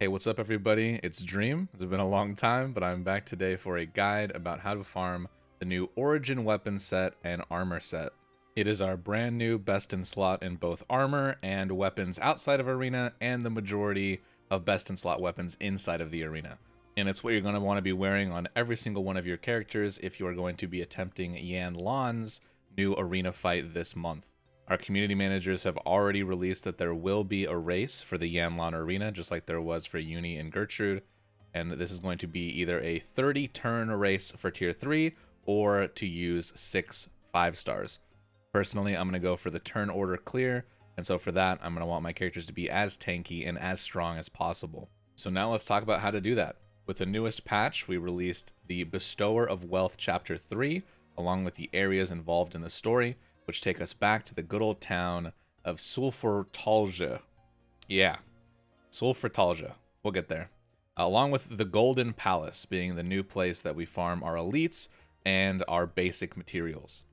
Hey, what's up everybody? It's Dream. It's been a long time, but I'm back today for a guide about how to farm the new Origin weapon set and armor set. It is our brand new best in slot in both armor and weapons outside of arena, and the majority of best in slot weapons inside of the arena. And it's what you're going to want to be wearing on every single one of your characters if you are going to be attempting Yan Lan's new arena fight this month. Our community managers have already released that there will be a race for the Yanlan Arena, just like there was for Uni and Gertrude. And this is going to be either a 30-turn race for Tier 3 or to use 6 5-stars. Personally, I'm going to go for the turn order clear. And so for that, I'm going to want my characters to be as tanky and as strong as possible. So now let's talk about how to do that. With the newest patch, we released the Bestower of Wealth Chapter 3, along with the areas involved in the story, which take us back to the good old town of Sulfurtalja. Yeah, Sulfurtalja. We'll get there. Along with the Golden Palace being the new place that we farm our elites and our basic materials.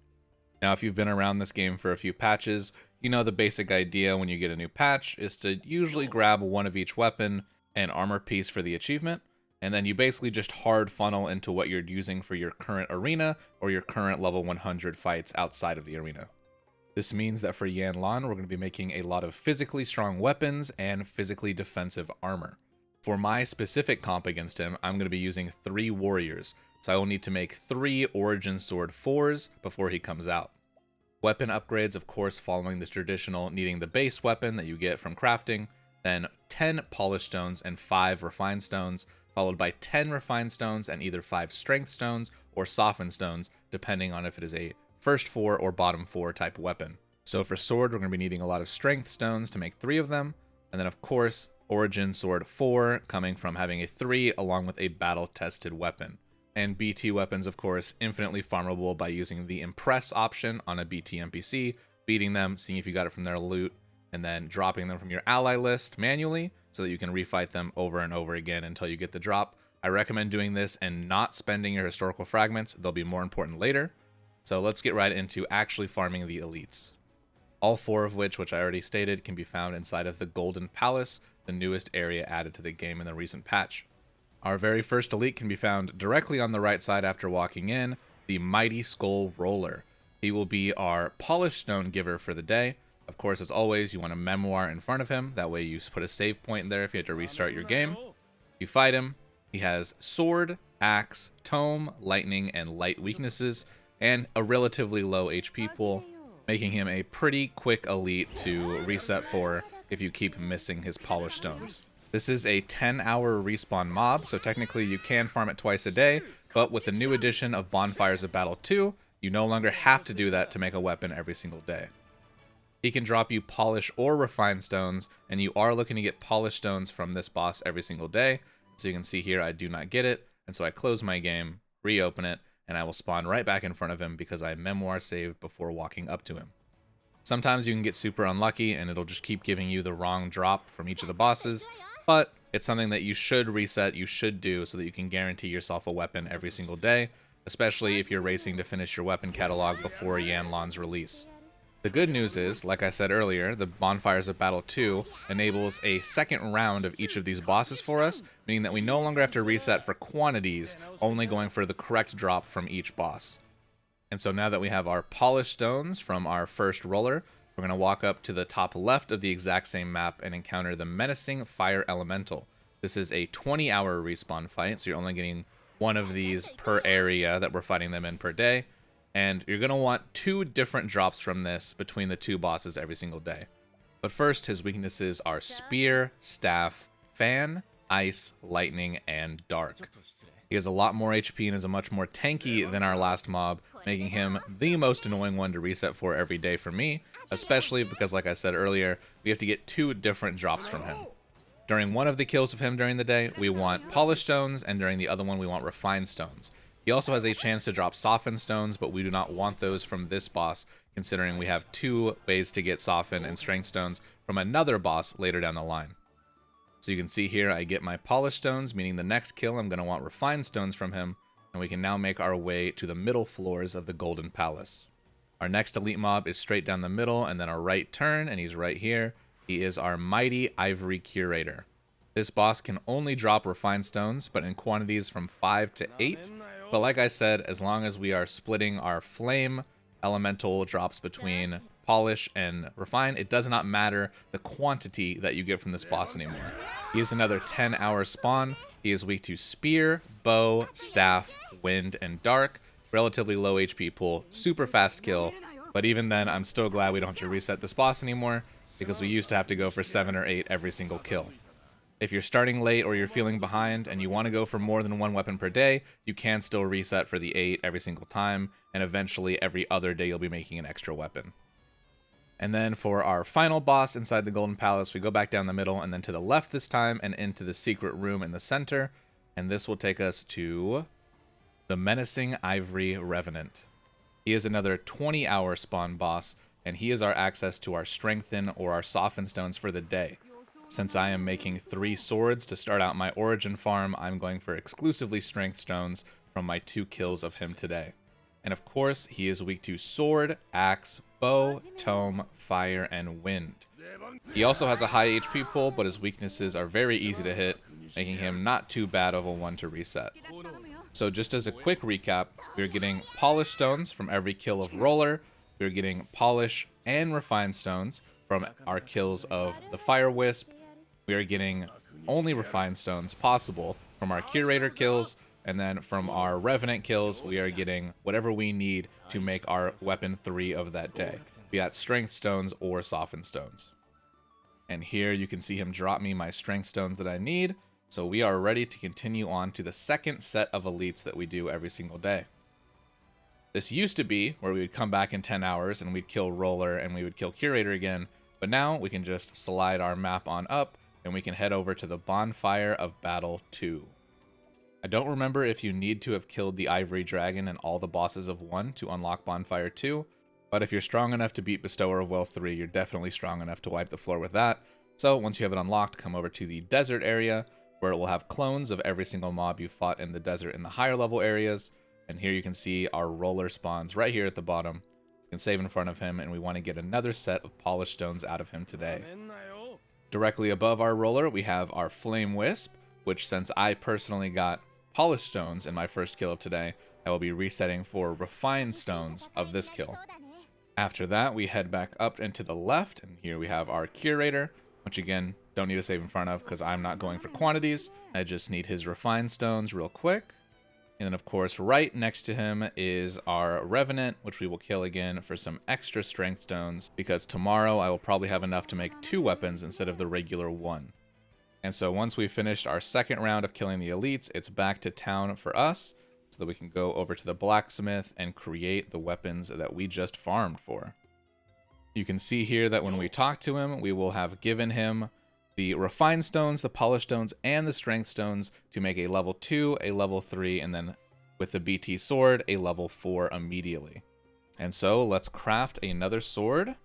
Now, if you've been around this game for a few patches, you know the basic idea when you get a new patch is to usually grab one of each weapon and armor piece for the achievement, and then you basically just hard funnel into what you're using for your current arena or your current level 100 fights outside of the arena. This means that for Yan Lan, we're going to be making a lot of physically strong weapons and physically defensive armor. For my specific comp against him, I'm going to be using 3 warriors, so I will need to make 3 Origin Sword 4s before he comes out. Weapon upgrades, of course, following this traditional needing the base weapon that you get from crafting, then 10 polished stones and 5 refined stones, followed by 10 refined stones and either 5 strength stones or softened stones, depending on if it is a first 4 or bottom 4 type weapon. So for sword, we're going to be needing a lot of strength stones to make 3 of them, and then of course, Origin Sword 4 coming from having a 3 along with a battle-tested weapon. And BT weapons, of course, infinitely farmable by using the Impress option on a BT NPC, beating them, seeing if you got it from their loot, and then dropping them from your ally list manually so that you can refight them over and over again until you get the drop. I recommend doing this and not spending your historical fragments. They'll be more important later. So let's get right into actually farming the elites. All 4 of which I already stated, can be found inside of the Golden Palace, the newest area added to the game in the recent patch. Our very first elite can be found directly on the right side after walking in, the Mighty Skull Roller. He will be our polished stone giver for the day. Of course, as always, you want a memoir in front of him. That way you put a save point there if you have to restart your game. You fight him. He has sword, axe, tome, lightning, and light weaknesses, and a relatively low HP pool, making him a pretty quick elite to reset for if you keep missing his polished stones. This is a 10-hour respawn mob, so technically you can farm it twice a day, but with the new addition of Bonfires of Battle 2, you no longer have to do that to make a weapon every single day. He can drop you polish or refined stones, and you are looking to get polished stones from this boss every single day. So you can see here I do not get it, and so I close my game, reopen it, and I will spawn right back in front of him because I memoir saved before walking up to him. Sometimes you can get super unlucky and it'll just keep giving you the wrong drop from each of the bosses, but it's something that you should reset, you should do so that you can guarantee yourself a weapon every single day, especially if you're racing to finish your weapon catalog before Yan Lan's release. The good news is, like I said earlier, the Bonfires of Battle 2 enables a second round of each of these bosses for us, meaning that we no longer have to reset for quantities, only going for the correct drop from each boss. And so now that we have our polished stones from our first roller, we're going to walk up to the top left of the exact same map and encounter the menacing Fire Elemental. This is a 20-hour respawn fight, so you're only getting one of these per area that we're fighting them in per day. And you're going to want 2 different drops from this between the 2 bosses every single day. But first, his weaknesses are Spear, Staff, Fan, Ice, Lightning, and Dark. He has a lot more HP and is a much more tanky than our last mob, making him the most annoying one to reset for every day for me, especially because, like I said earlier, we have to get 2 different drops from him. During one of the kills of him during the day, we want polished stones, and during the other one, we want refined stones. He also has a chance to drop softened stones, but we do not want those from this boss, considering we have 2 ways to get softened and strength stones from another boss later down the line. So you can see here I get my polished stones, meaning the next kill I'm going to want refined stones from him, and we can now make our way to the middle floors of the Golden Palace. Our next elite mob is straight down the middle and then a right turn, and he's right here. He is our Mighty Ivory Curator. This boss can only drop refined stones, but in quantities from 5 to 8. But like I said, as long as we are splitting our flame elemental drops between polish and refine, it does not matter the quantity that you get from this boss anymore. He is another 10-hour spawn. He is weak to spear, bow, staff, wind, and dark. Relatively low HP pool, super fast kill. But even then, I'm still glad we don't have to reset this boss anymore, because we used to have to go for 7 or 8 every single kill. If you're starting late or you're feeling behind and you want to go for more than 1 weapon per day, you can still reset for the 8 every single time, and eventually every other day you'll be making an extra weapon. And then for our final boss inside the Golden Palace, we go back down the middle and then to the left this time and into the secret room in the center, and this will take us to the Menacing Ivory Revenant. He is another 20-hour spawn boss, and he is our access to our Strengthen or our Soften stones for the day. Since I am making 3 swords to start out my origin farm, I'm going for exclusively strength stones from my 2 kills of him today. And of course, he is weak to sword, axe, bow, tome, fire, and wind. He also has a high HP pool, but his weaknesses are very easy to hit, making him not too bad of a one to reset. So just as a quick recap, we're getting polished stones from every kill of Roller, we're getting polish and refined stones from our kills of the Fire Wisp, we are getting only refined stones possible from our Curator kills, and then from our Revenant kills, we are getting whatever we need to make our weapon 3 of that day, be that strength stones or softened stones. And here you can see him drop me my strength stones that I need, so we are ready to continue on to the second set of elites that we do every single day. This used to be where we would come back in 10 hours and we'd kill Roller and we would kill Curator again, but now we can just slide our map on up and we can head over to the Bonfire of Battle 2. I don't remember if you need to have killed the Ivory Dragon and all the bosses of 1 to unlock Bonfire 2, but if you're strong enough to beat Bestower of Wealth 3, you're definitely strong enough to wipe the floor with that. So once you have it unlocked, come over to the desert area, where it will have clones of every single mob you fought in the desert in the higher level areas, and here you can see our Roller spawns right here at the bottom. You can save in front of him, and we want to get another set of polished stones out of him today. Directly above our Roller, we have our Flame Wisp, which since I personally got polished stones in my first kill of today, I will be resetting for refined stones of this kill. After that, we head back up and to the left, and here we have our Curator, which again, don't need to save in front of because I'm not going for quantities. I just need his refined stones real quick. And then of course, right next to him is our Revenant, which we will kill again for some extra strength stones, because tomorrow I will probably have enough to make 2 weapons instead of the regular 1. And so once we've finished our second round of killing the elites, it's back to town for us, so that we can go over to the blacksmith and create the weapons that we just farmed for. You can see here that when we talk to him, we will have given him the refined stones, the polished stones, and the strength stones to make a level 2, a level 3, and then with the BT sword, a level 4 immediately. And so let's craft another sword.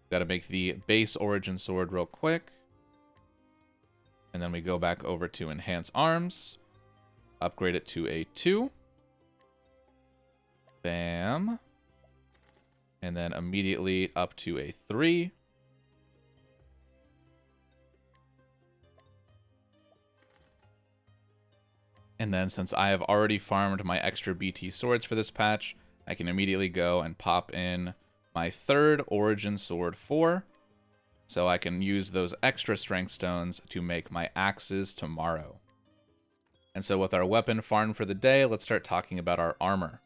Got to make the base origin sword real quick. And then we go back over to enhance arms, upgrade it to a 2. Bam. And then immediately up to a 3. And then since I have already farmed my extra BT swords for this patch, I can immediately go and pop in my 3rd origin sword 4. So I can use those extra strength stones to make my axes tomorrow. And so with our weapon farmed for the day, let's start talking about our armor.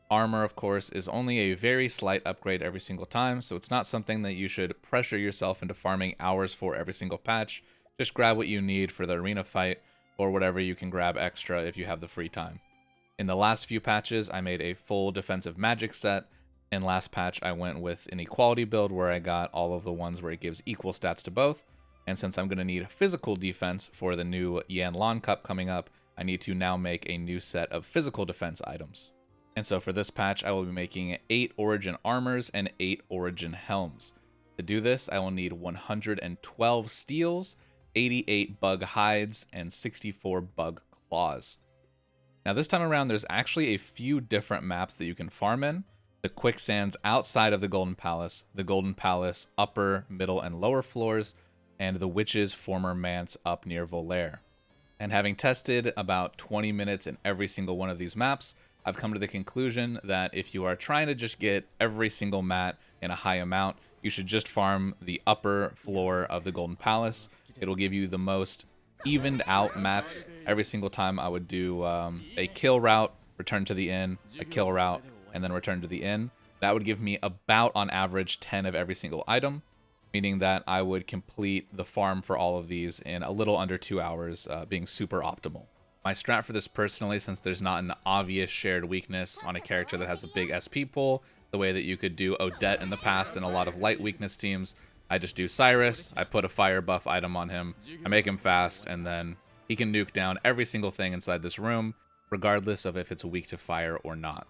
Armor, of course, is only a very slight upgrade every single time, so it's not something that you should pressure yourself into farming hours for every single patch. Just grab what you need for the arena fight, or whatever you can grab extra if you have the free time. In the last few patches, I made a full defensive magic set, and last patch I went with an equality build where I got all of the ones where it gives equal stats to both, and since I'm going to need physical defense for the new Yanlong Cup coming up, I need to now make a new set of physical defense items. And so for this patch, I will be making 8 origin armors and 8 origin helms. To do this, I will need 112 steels, 88 bug hides, and 64 bug claws. Now this time around, there's actually a few different maps that you can farm in. The quicksands outside of the Golden Palace upper, middle, and lower floors, and the Witch's former manse up near Volaire. And having tested about 20 minutes in every single one of these maps, I've come to the conclusion that if you are trying to just get every single mat in a high amount, you should just farm the upper floor of the Golden Palace. It'll give you the most evened out mats. Every single time I would do a kill route, return to the inn, a kill route, and then return to the inn. That would give me about, on average, 10 of every single item, meaning that I would complete the farm for all of these in a little under 2 hours, being super optimal. My strat for this personally, since there's not an obvious shared weakness on a character that has a big SP pool, the way that you could do Odette in the past in a lot of light weakness teams, I just do Cyrus, I put a fire buff item on him, I make him fast, and then he can nuke down every single thing inside this room, regardless of if it's weak to fire or not.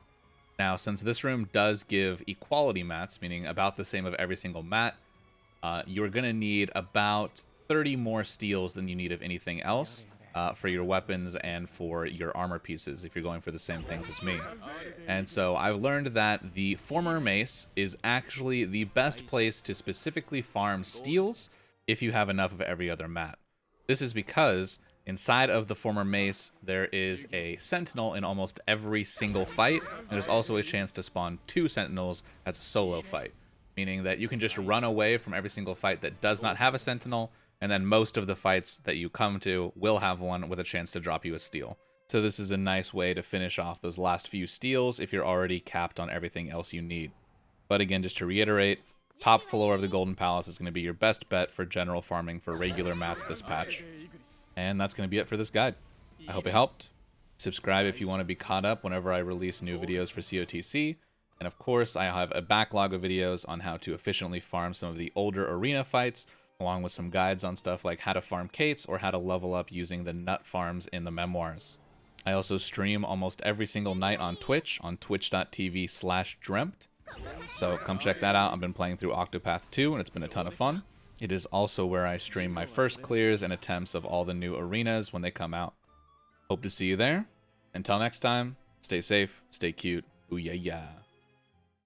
Now, since this room does give equality mats, meaning about the same of every single mat, you're going to need about 30 more steals than you need of anything else for your weapons and for your armor pieces if you're going for the same things as me. And so I've learned that the former mace is actually the best place to specifically farm steals if you have enough of every other mat. This is because inside of the former mace, there is a sentinel in almost every single fight, and there's also a chance to spawn 2 sentinels as a solo fight, meaning that you can just run away from every single fight that does not have a sentinel, and then most of the fights that you come to will have one with a chance to drop you a steal. So this is a nice way to finish off those last few steals if you're already capped on everything else you need. But again, just to reiterate, top floor of the Golden Palace is going to be your best bet for general farming for regular mats this patch. And that's going to be it for this guide. I hope it helped. Subscribe if you want to be caught up whenever I release new videos for CotC. And of course, I have a backlog of videos on how to efficiently farm some of the older arena fights, along with some guides on stuff like how to farm Kates or how to level up using the nut farms in the memoirs. I also stream almost every single night on Twitch, on twitch.tv/dreamt. So come check that out. I've been playing through Octopath 2, and it's been a ton of fun. It is also where I stream my first clears and attempts of all the new arenas when they come out. Hope to see you there. Until next time, stay safe, stay cute, ooh yeah yeah.